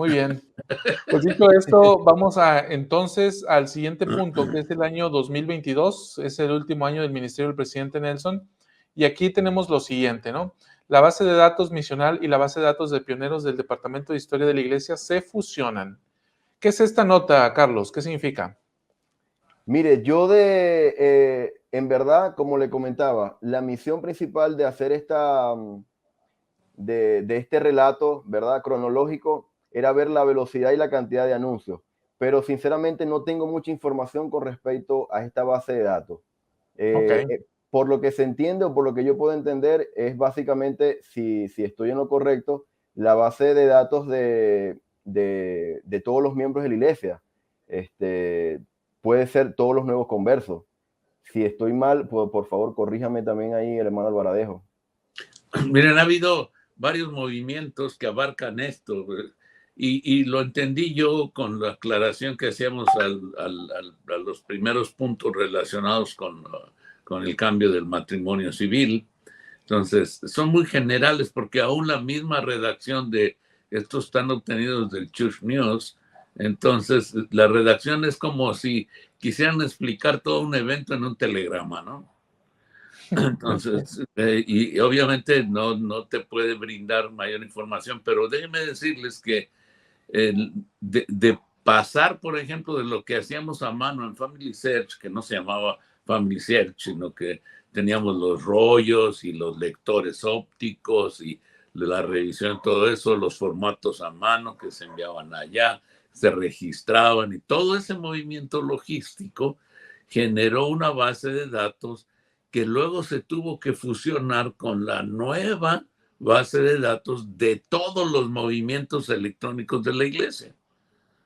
muy bien. Pues dicho esto, vamos entonces al siguiente punto, que es el año 2022, es el último año del ministerio del presidente Nelson, y aquí tenemos lo siguiente, ¿no? La base de datos misional y la base de datos de pioneros del Departamento de Historia de la Iglesia se fusionan. ¿Qué es esta nota, Carlos? ¿Qué significa? Mire, en verdad, como le comentaba, la misión principal de hacer de este relato, ¿verdad? Cronológico, era ver la velocidad y la cantidad de anuncios. Pero sinceramente no tengo mucha información con respecto a esta base de datos. Ok. Por lo que se entiende o por lo que yo puedo entender, es básicamente, si estoy en lo correcto, la base de datos de todos los miembros de la iglesia. Puede ser todos los nuevos conversos. Si estoy mal, por favor, corríjame también ahí el hermano Alvaradejo. Miren, ha habido varios movimientos que abarcan esto y lo entendí yo con la aclaración que hacíamos a los primeros puntos relacionados con el cambio del matrimonio civil. Entonces, son muy generales porque aún la misma redacción de estos están obtenidos del Church News. Entonces, la redacción es como si quisieran explicar todo un evento en un telegrama, ¿no? Entonces, y obviamente no te puede brindar mayor información, pero déjenme decirles que de pasar, por ejemplo, de lo que hacíamos a mano en Family Search, que no se llamaba Family Search, sino que teníamos los rollos y los lectores ópticos y la revisión, todo eso, los formatos a mano que se enviaban allá, se registraban y todo ese movimiento logístico generó una base de datos que luego se tuvo que fusionar con la nueva base de datos de todos los movimientos electrónicos de la iglesia.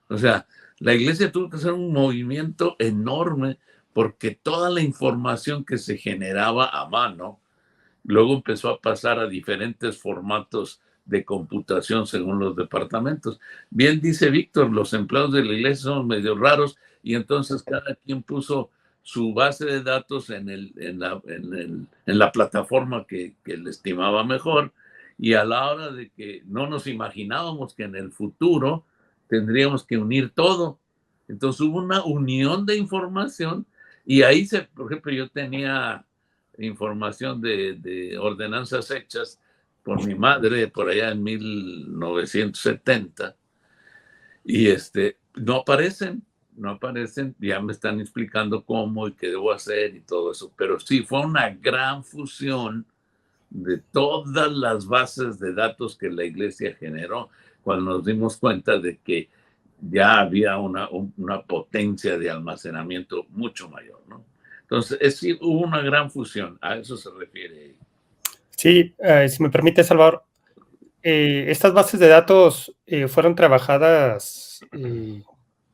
O sea, la iglesia tuvo que hacer un movimiento enorme porque toda la información que se generaba a mano luego empezó a pasar a diferentes formatos de computación según los departamentos. Bien dice Víctor, los empleados de la iglesia son medio raros y entonces cada quien puso su base de datos en la plataforma que le estimaba mejor, y a la hora de que no nos imaginábamos que en el futuro tendríamos que unir todo. Entonces hubo una unión de información y ahí por ejemplo, yo tenía información de ordenanzas hechas por mi madre por allá en 1970 y no aparecen, ya me están explicando cómo y qué debo hacer y todo eso, pero sí fue una gran fusión de todas las bases de datos que la iglesia generó cuando nos dimos cuenta de que ya había una potencia de almacenamiento mucho mayor, ¿no? Entonces, sí, hubo una gran fusión, a eso se refiere. Sí, si me permite, Salvador, estas bases de datos fueron trabajadas,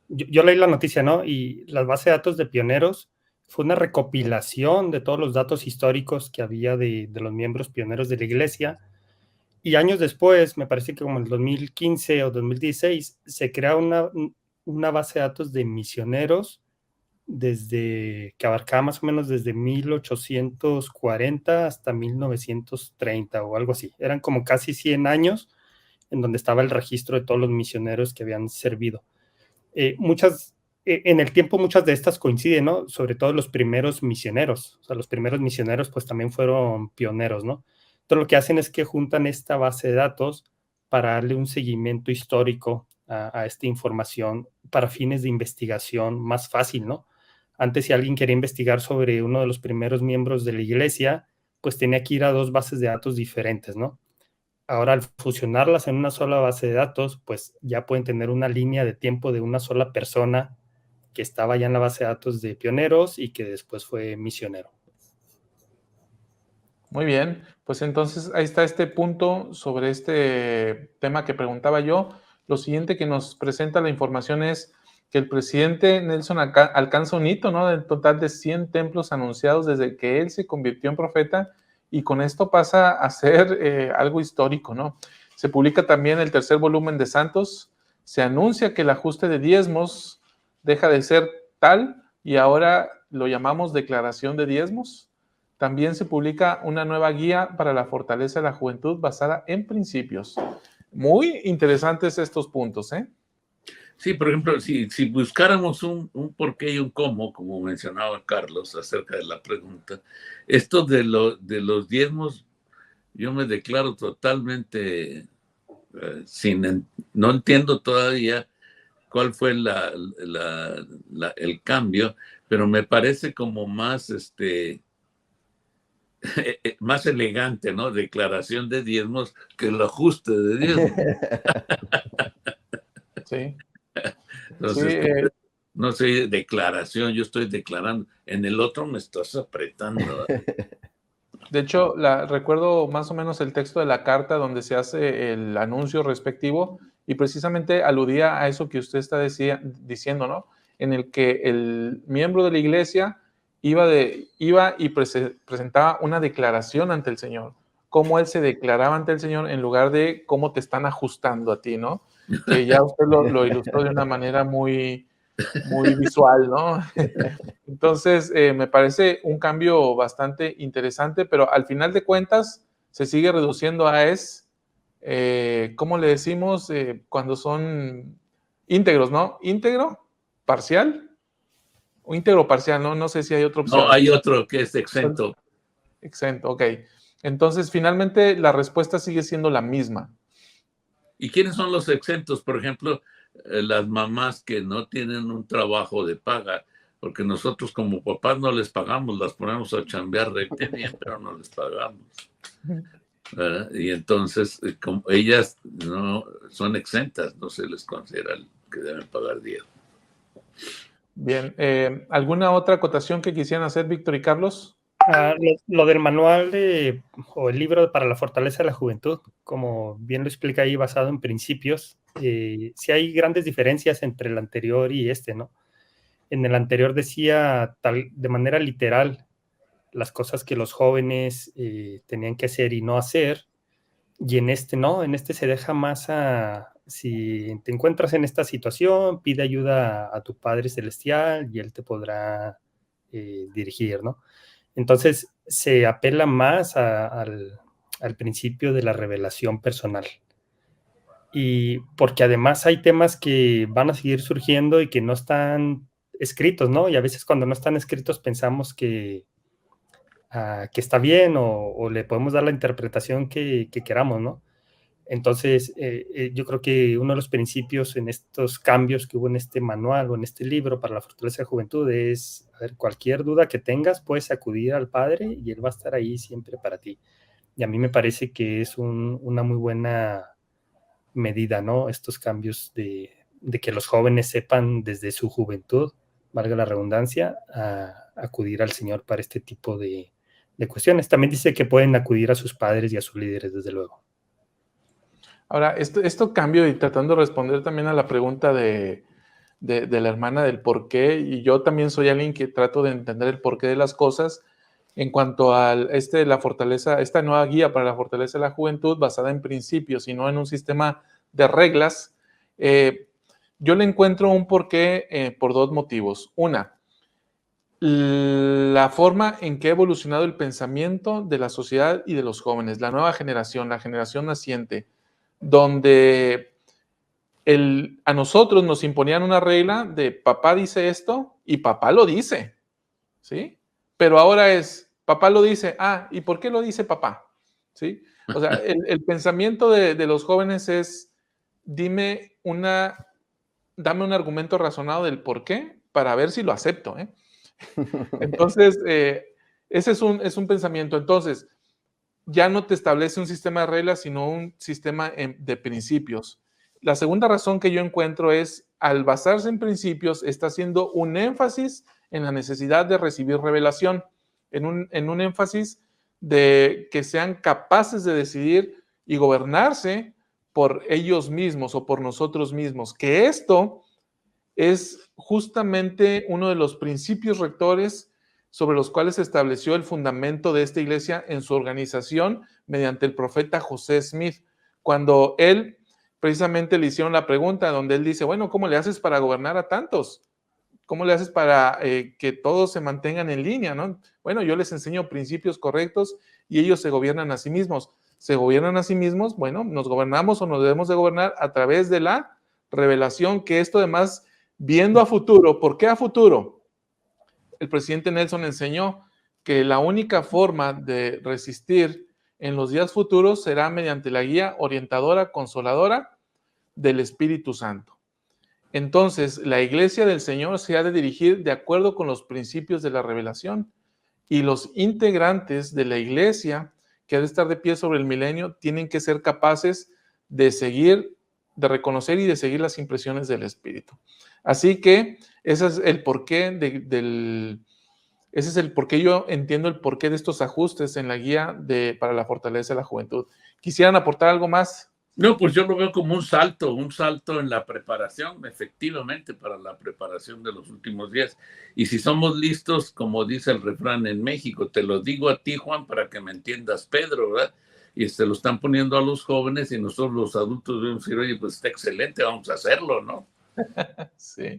yo leí la noticia, ¿no? Y las bases de datos de pioneros fue una recopilación de todos los datos históricos que había de los miembros pioneros de la iglesia. Y años después, me parece que como en el 2015 o 2016, se crea una base de datos de misioneros que abarcaba más o menos desde 1840 hasta 1930 o algo así. Eran como casi 100 años en donde estaba el registro de todos los misioneros que habían servido. En el tiempo muchas de estas coinciden, ¿no? Sobre todo los primeros misioneros. O sea, los primeros misioneros pues también fueron pioneros, ¿no? Entonces lo que hacen es que juntan esta base de datos para darle un seguimiento histórico a esta información para fines de investigación más fácil, ¿no? Antes, si alguien quería investigar sobre uno de los primeros miembros de la iglesia, pues tenía que ir a dos bases de datos diferentes, ¿no? Ahora, al fusionarlas en una sola base de datos, pues ya pueden tener una línea de tiempo de una sola persona que estaba ya en la base de datos de pioneros y que después fue misionero. Muy bien, pues entonces ahí está este punto sobre este tema que preguntaba yo. Lo siguiente que nos presenta la información es que el presidente Nelson alcanza un hito, ¿no? Del total de 100 templos anunciados desde que él se convirtió en profeta, y con esto pasa a ser algo histórico, ¿no? Se publica también el tercer volumen de Santos, se anuncia que el ajuste de diezmos deja de ser tal y ahora lo llamamos declaración de diezmos. También se publica una nueva guía para la fortaleza de la juventud basada en principios. Muy interesantes estos puntos, ¿eh? Sí, por ejemplo, si buscáramos un por qué y un cómo, como mencionaba Carlos acerca de la pregunta, esto de los diezmos, yo me declaro totalmente no entiendo todavía cuál fue el cambio, pero me parece como más, más elegante, ¿no? Declaración de diezmos que el ajuste de diezmos. Sí. Entonces, Sí, no sé, declaración, yo estoy declarando. En el otro me estás apretando. de hecho, recuerdo más o menos el texto de la carta donde se hace el anuncio respectivo y precisamente aludía a eso que usted está diciendo, ¿no? En el que el miembro de la iglesia iba y presentaba una declaración ante el Señor, cómo él se declaraba ante el Señor en lugar de cómo te están ajustando a ti, ¿no? Que ya usted lo ilustró de una manera muy, muy visual, ¿no? Entonces, me parece un cambio bastante interesante, pero al final de cuentas se sigue reduciendo a ¿cómo le decimos cuando son íntegros, ¿no? ¿Íntegro? ¿Parcial? O íntegro parcial, ¿no? No sé si hay otra No, opción. hay otro que es exento. Exento, ok. Entonces, finalmente la respuesta sigue siendo la misma. ¿Y quiénes son los exentos? Por ejemplo, las mamás que no tienen un trabajo de paga, porque nosotros como papás no les pagamos, las ponemos a chambear recte bien, pero no les pagamos. ¿Verdad? Y entonces, como ellas no son exentas, no se les considera que deben pagar 10. Bien, ¿alguna otra acotación que quisieran hacer, Víctor y Carlos? Lo del manual o el libro para la fortaleza de la juventud, como bien lo explica ahí, basado en principios, sí hay grandes diferencias entre el anterior y este, ¿no? En el anterior decía de manera literal las cosas que los jóvenes tenían que hacer y no hacer, y en este no, en este se deja más si te encuentras en esta situación, pide ayuda a tu Padre Celestial y Él te podrá dirigir, ¿no? Entonces se apela más al principio de la revelación personal. Y porque además hay temas que van a seguir surgiendo y que no están escritos, ¿no? Y a veces cuando no están escritos pensamos que está bien o le podemos dar la interpretación que queramos, ¿no? Entonces, yo creo que uno de los principios en estos cambios que hubo en este manual o en este libro para la fortaleza de juventud es, a ver, cualquier duda que tengas, puedes acudir al Padre y Él va a estar ahí siempre para ti. Y a mí me parece que es una muy buena medida, ¿no? Estos cambios de que los jóvenes sepan desde su juventud, valga la redundancia, a acudir al Señor para este tipo de cuestiones. También dice que pueden acudir a sus padres y a sus líderes, desde luego. Ahora, esto cambio y tratando de responder también a la pregunta de la hermana del por qué, y yo también soy alguien que trato de entender el porqué de las cosas en cuanto a la fortaleza, esta nueva guía para la fortaleza de la juventud basada en principios y no en un sistema de reglas. Yo le encuentro un porqué por dos motivos. Una, la forma en que ha evolucionado el pensamiento de la sociedad y de los jóvenes, la nueva generación, la generación naciente, donde a nosotros nos imponían una regla de papá dice esto y papá lo dice, ¿sí? Pero ahora papá lo dice, ¿y por qué lo dice papá? ¿Sí? O sea, el pensamiento de los jóvenes es, dame un argumento razonado del por qué para ver si lo acepto, ¿eh? Entonces, ese es un pensamiento. Entonces, ya no te establece un sistema de reglas, sino un sistema de principios. La segunda razón que yo encuentro es, al basarse en principios, está haciendo un énfasis en la necesidad de recibir revelación, en un énfasis de que sean capaces de decidir y gobernarse por ellos mismos o por nosotros mismos, que esto es justamente uno de los principios rectores sobre los cuales se estableció el fundamento de esta iglesia en su organización mediante el profeta José Smith, cuando él precisamente le hicieron la pregunta donde él dice, bueno, ¿cómo le haces para gobernar a tantos? ¿Cómo le haces para que todos se mantengan en línea, ¿no? Bueno, yo les enseño principios correctos y ellos se gobiernan a sí mismos. se gobiernan a sí mismos, bueno, nos gobernamos o nos debemos de gobernar a través de la revelación, que esto además, viendo a futuro, ¿por qué a futuro? El presidente Nelson enseñó que la única forma de resistir en los días futuros será mediante la guía orientadora, consoladora del Espíritu Santo. Entonces, la iglesia del Señor se ha de dirigir de acuerdo con los principios de la revelación, y los integrantes de la iglesia que ha de estar de pie sobre el milenio tienen que ser capaces de seguir, de reconocer y de seguir las impresiones del Espíritu. Así que ese es el porqué ese es el porqué yo entiendo el porqué de estos ajustes en la guía para la fortaleza de la juventud. ¿Quisieran aportar algo más? No, pues yo lo veo como un salto en la preparación, efectivamente, para la preparación de los últimos días. Y si somos listos, como dice el refrán en México, te lo digo a ti, Juan, para que me entiendas, Pedro, ¿verdad? Y se lo están poniendo a los jóvenes y nosotros los adultos debemos decir, oye, pues está excelente, vamos a hacerlo, ¿no? Sí.